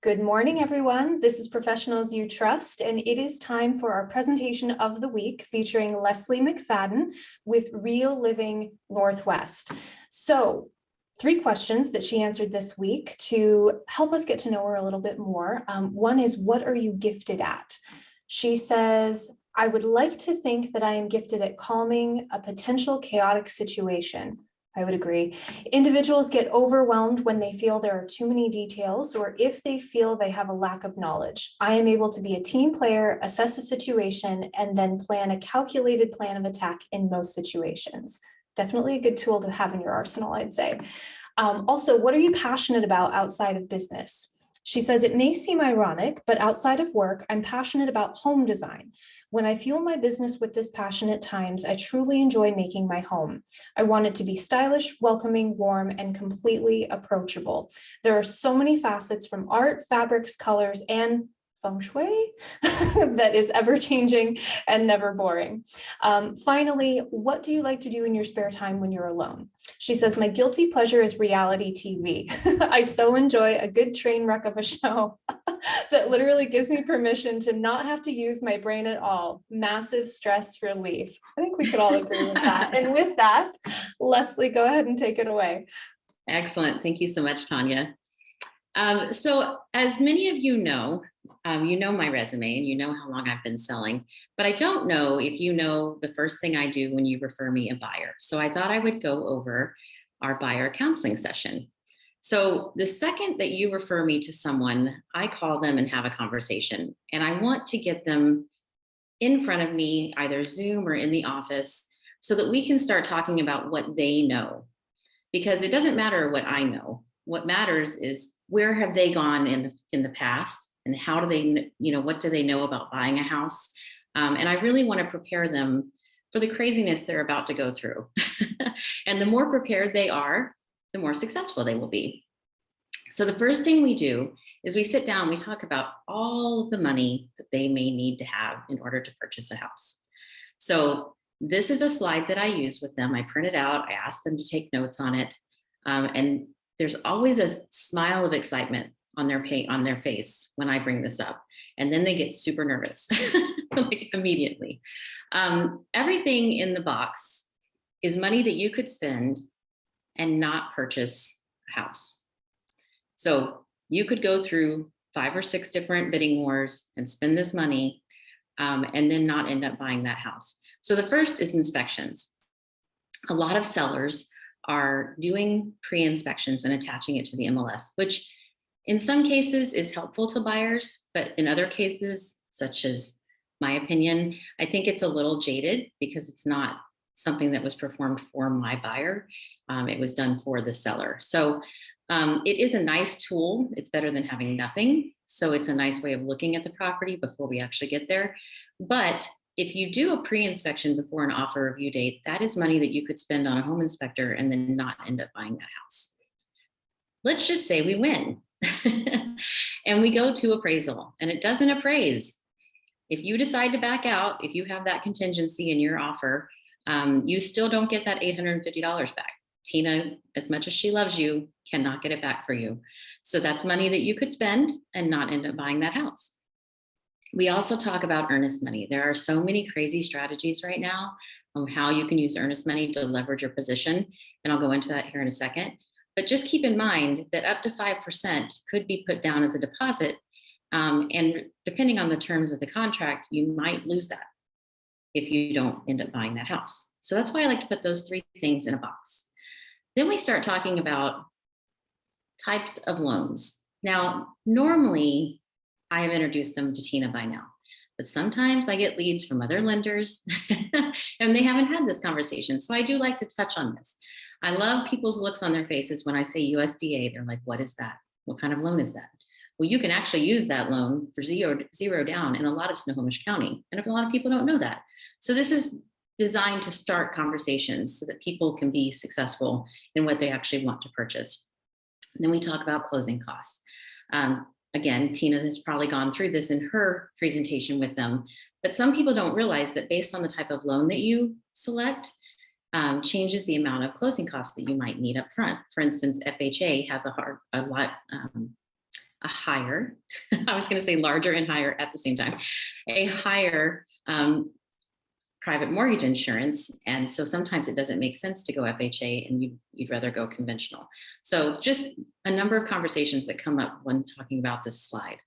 Good morning, everyone. This is Professionals You Trust, and it is time for our presentation of the week featuring Leslie McFadden with Real Living Northwest. So 3 questions that she answered this week to help us get to know her a little bit more. One is, what are you gifted at? She says, I would like to think that I am gifted at calming a potential chaotic situation. I would agree. Individuals get overwhelmed when they feel there are too many details or if they feel they have a lack of knowledge. I am able to be a team player, assess the situation, and then plan a calculated plan of attack in most situations. Definitely a good tool to have in your arsenal, I'd say. Also, what are you passionate about outside of business? She says, it may seem ironic, but outside of work, I'm passionate about home design. When I fuel my business with this passion at times, I truly enjoy making my home. I want it to be stylish, welcoming, warm, and completely approachable. There are so many facets from art, fabrics, colors, and feng shui that is ever changing and never boring. Finally, what do you like to do in your spare time when you're alone? She says, my guilty pleasure is reality TV. I so enjoy a good train wreck of a show that literally gives me permission to not have to use my brain at all. Massive stress relief. I think we could all agree with that. And with that, Leslie, go ahead and take it away. Excellent. Thank you so much, Tanya. So as many of you know my resume and you know how long I've been selling, but I don't know if you know the first thing I do when you refer me a buyer. So I thought I would go over our buyer counseling session. So the second that you refer me to someone, I call them and have a conversation. And I want to get them in front of me, either Zoom or in the office, so that we can start talking about what they know. Because it doesn't matter what I know. What matters is where have they gone in the past, and how do they, what do they know about buying a house? And I really want to prepare them for the craziness they're about to go through. And the more prepared they are, the more successful they will be. So the first thing we do is we sit down, we talk about all of the money that they may need to have in order to purchase a house. So this is a slide that I use with them. I print it out. I ask them to take notes on it. And there's always a smile of excitement on their face when I bring this up. And then they get super nervous, like immediately. Everything in the box is money that you could spend and not purchase a house. So you could go through 5 or 6 different bidding wars and spend this money and then not end up buying that house. So the first is inspections. A lot of sellers are doing pre-inspections and attaching it to the MLS, which in some cases is helpful to buyers, but in other cases, such as my opinion, I think it's a little jaded because it's not something that was performed for my buyer. It was done for the seller. So it is a nice tool. It's better than having nothing. So it's a nice way of looking at the property before we actually get there. But if you do a pre-inspection before an offer review date, that is money that you could spend on a home inspector and then not end up buying that house. Let's just say we win and we go to appraisal and it doesn't appraise. If you decide to back out, if you have that contingency in your offer, you still don't get that $850 back. Tina, as much as she loves you, cannot get it back for you. So that's money that you could spend and not end up buying that house. We also talk about earnest money. There are so many crazy strategies right now on how you can use earnest money to leverage your position. And I'll go into that here in a second. But just keep in mind that up to 5% could be put down as a deposit. And depending on the terms of the contract, you might lose that if you don't end up buying that house. So that's why I like to put those 3 things in a box. Then we start talking about types of loans. Now, normally, I have introduced them to Tina by now, but sometimes I get leads from other lenders and they haven't had this conversation. So I do like to touch on this. I love people's looks on their faces when I say USDA. They're like, what is that? What kind of loan is that? Well, you can actually use that loan for zero down in a lot of Snohomish County. And a lot of people don't know that. So this is designed to start conversations so that people can be successful in what they actually want to purchase. And then we talk about closing costs. Again, Tina has probably gone through this in her presentation with them, but some people don't realize that based on the type of loan that you select, changes the amount of closing costs that you might need up front. For instance, FHA has a higher, I was going to say larger and higher at the same time, a higher private mortgage insurance. And so sometimes it doesn't make sense to go FHA and you'd rather go conventional. So just a number of conversations that come up when talking about this slide.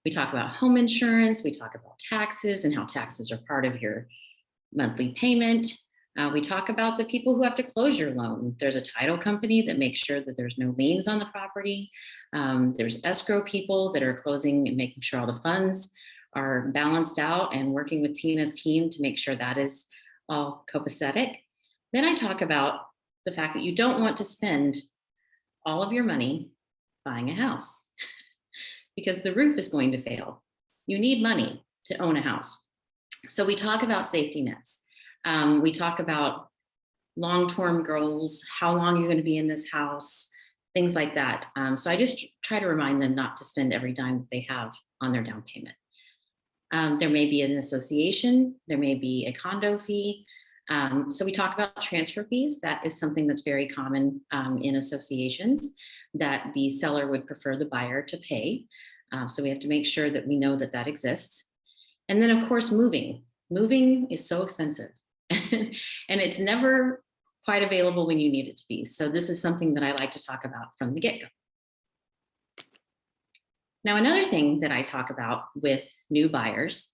We talk about home insurance, we talk about taxes and how taxes are part of your monthly payment. We talk about the people who have to close your loan. There's a title company that makes sure that there's no liens on the property. There's escrow people that are closing and making sure all the funds are balanced out and working with Tina's team to make sure that is all copacetic. Then I talk about the fact that you don't want to spend all of your money buying a house because the roof is going to fail. You need money to own a house. So we talk about safety nets. We talk about long-term goals, how long you're going to be in this house, things like that. So I just try to remind them not to spend every dime that they have on their down payment. There may be an association, there may be a condo fee. So we talk about transfer fees. That is something that's very common in associations that the seller would prefer the buyer to pay. So we have to make sure that we know that that exists. And then of course, moving. Moving is so expensive and it's never quite available when you need it to be. So this is something that I like to talk about from the get-go. Now, another thing that I talk about with new buyers,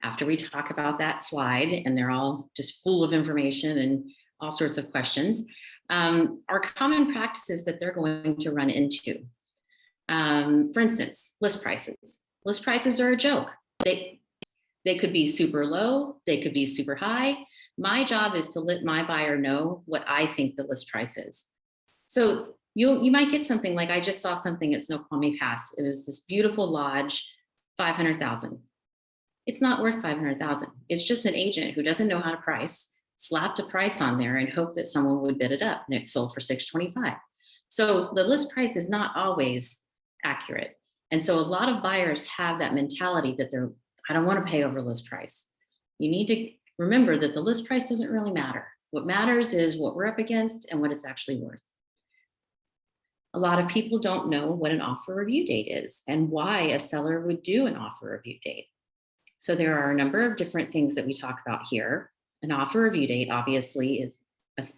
after we talk about that slide, and they're all just full of information and all sorts of questions, are common practices that they're going to run into. For instance, list prices. List prices are a joke. They could be super low, they could be super high. My job is to let my buyer know what I think the list price is. So you might get something like, I just saw something at Snoqualmie Pass. It was this beautiful lodge, 500,000. It's not worth 500,000. It's just an agent who doesn't know how to price, slapped a price on there and hoped that someone would bid it up, and it sold for 625. So the list price is not always accurate. And so a lot of buyers have that mentality that I don't want to pay over list price. You need to remember that the list price doesn't really matter. What matters is what we're up against and what it's actually worth. A lot of people don't know what an offer review date is and why a seller would do an offer review date. So there are a number of different things that we talk about here. An offer review date obviously is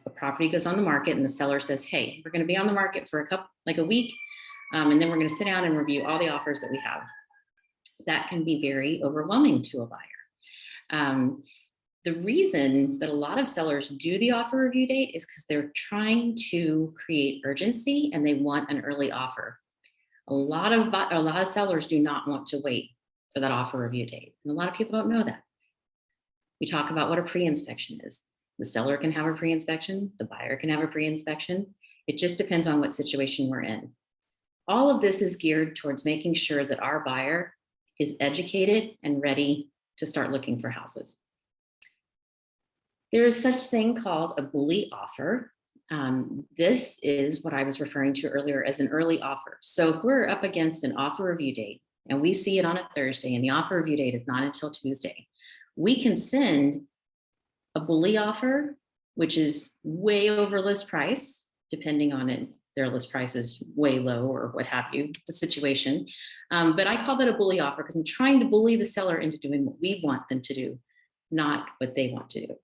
a property goes on the market and the seller says, hey, we're going to be on the market for a week, and then we're going to sit down and review all the offers that we have. That can be very overwhelming to a buyer. The reason that a lot of sellers do the offer review date is because they're trying to create urgency and they want an early offer. A lot of sellers do not want to wait for that offer review date. And a lot of people don't know that. We talk about what a pre-inspection is. The seller can have a pre-inspection, the buyer can have a pre-inspection. It just depends on what situation we're in. All of this is geared towards making sure that our buyer is educated and ready to start looking for houses. There is such thing called a bully offer. This is what I was referring to earlier as an early offer. So if we're up against an offer review date and we see it on a Thursday and the offer review date is not until Tuesday, we can send a bully offer, which is way over list price, depending on it. Their list price is way low or what have you, the situation. But I call that a bully offer because I'm trying to bully the seller into doing what we want them to do, not what they want to do.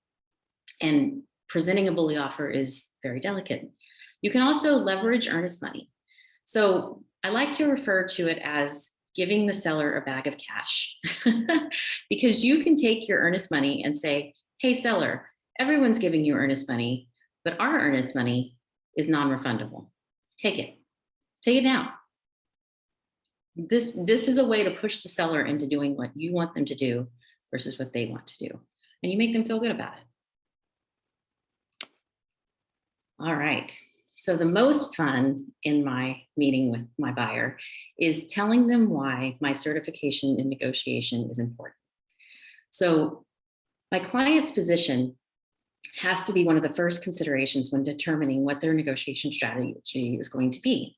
And presenting a bully offer is very delicate. You can also leverage earnest money. So I like to refer to it as giving the seller a bag of cash because you can take your earnest money and say, hey, seller, everyone's giving you earnest money, but our earnest money is non-refundable. Take it now. This is a way to push the seller into doing what you want them to do versus what they want to do. And you make them feel good about it. All right. So the most fun in my meeting with my buyer is telling them why my certification in negotiation is important. So my client's position has to be one of the first considerations when determining what their negotiation strategy is going to be.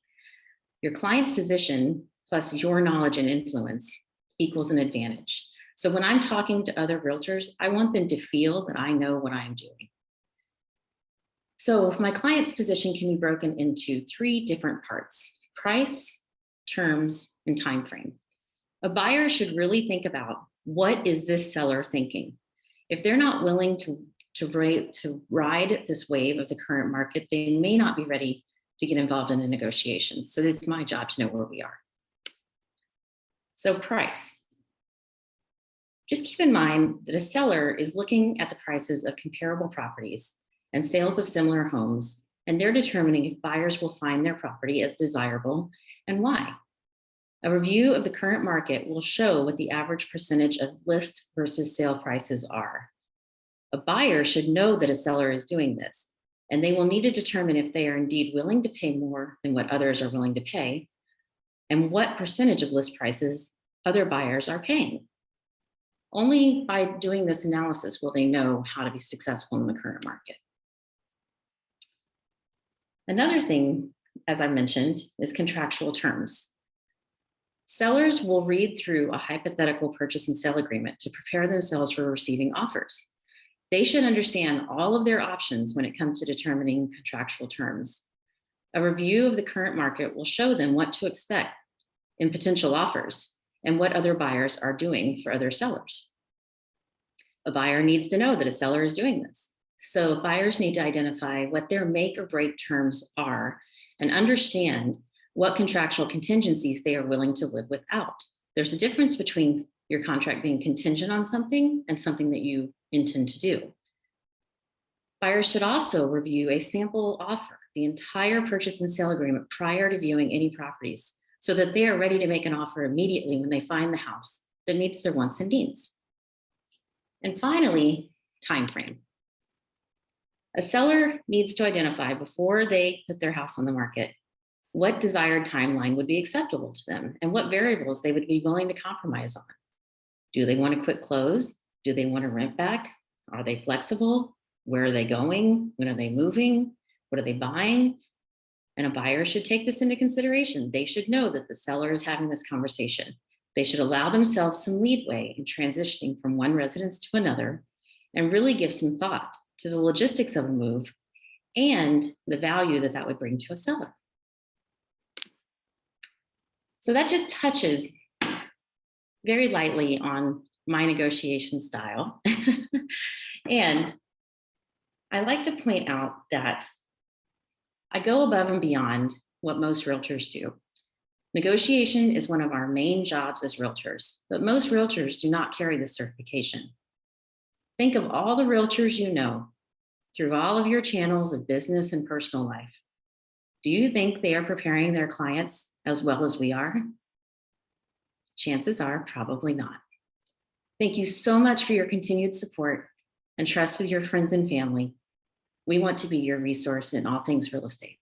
Your client's position plus your knowledge and influence equals an advantage. So when I'm talking to other realtors, I want them to feel that I know what I'm doing. So my client's position can be broken into 3 different parts: price, terms, and time frame. A buyer should really think about, what is this seller thinking? If they're not willing to ride this wave of the current market, they may not be ready to get involved in the negotiations. So it's my job to know where we are. So price. Just keep in mind that a seller is looking at the prices of comparable properties and sales of similar homes, and they're determining if buyers will find their property as desirable and why. A review of the current market will show what the average percentage of list versus sale prices are. A buyer should know that a seller is doing this, and they will need to determine if they are indeed willing to pay more than what others are willing to pay, and what percentage of list prices other buyers are paying. Only by doing this analysis will they know how to be successful in the current market. Another thing, as I mentioned, is contractual terms. Sellers will read through a hypothetical purchase and sale agreement to prepare themselves for receiving offers. They should understand all of their options when it comes to determining contractual terms. A review of the current market will show them what to expect in potential offers and what other buyers are doing for other sellers. A buyer needs to know that a seller is doing this. So buyers need to identify what their make or break terms are and understand what contractual contingencies they are willing to live without. There's a difference between your contract being contingent on something and something that you intend to do. Buyers should also review a sample offer, the entire purchase and sale agreement, prior to viewing any properties, so that they are ready to make an offer immediately when they find the house that meets their wants and needs. And finally, time frame. A seller needs to identify, before they put their house on the market, what desired timeline would be acceptable to them and what variables they would be willing to compromise on. Do they want a quick close? Do they want to rent back? Are they flexible? Where are they going? When are they moving? What are they buying? And a buyer should take this into consideration. They should know that the seller is having this conversation. They should allow themselves some leeway in transitioning from one residence to another and really give some thought to the logistics of a move and the value that that would bring to a seller. So that just touches very lightly on my negotiation style. And I like to point out that I go above and beyond what most realtors do. Negotiation is one of our main jobs as realtors, but most realtors do not carry this certification. Think of all the realtors you know through all of your channels of business and personal life. Do you think they are preparing their clients as well as we are? Chances are probably not. Thank you so much for your continued support and trust with your friends and family. We want to be your resource in all things real estate.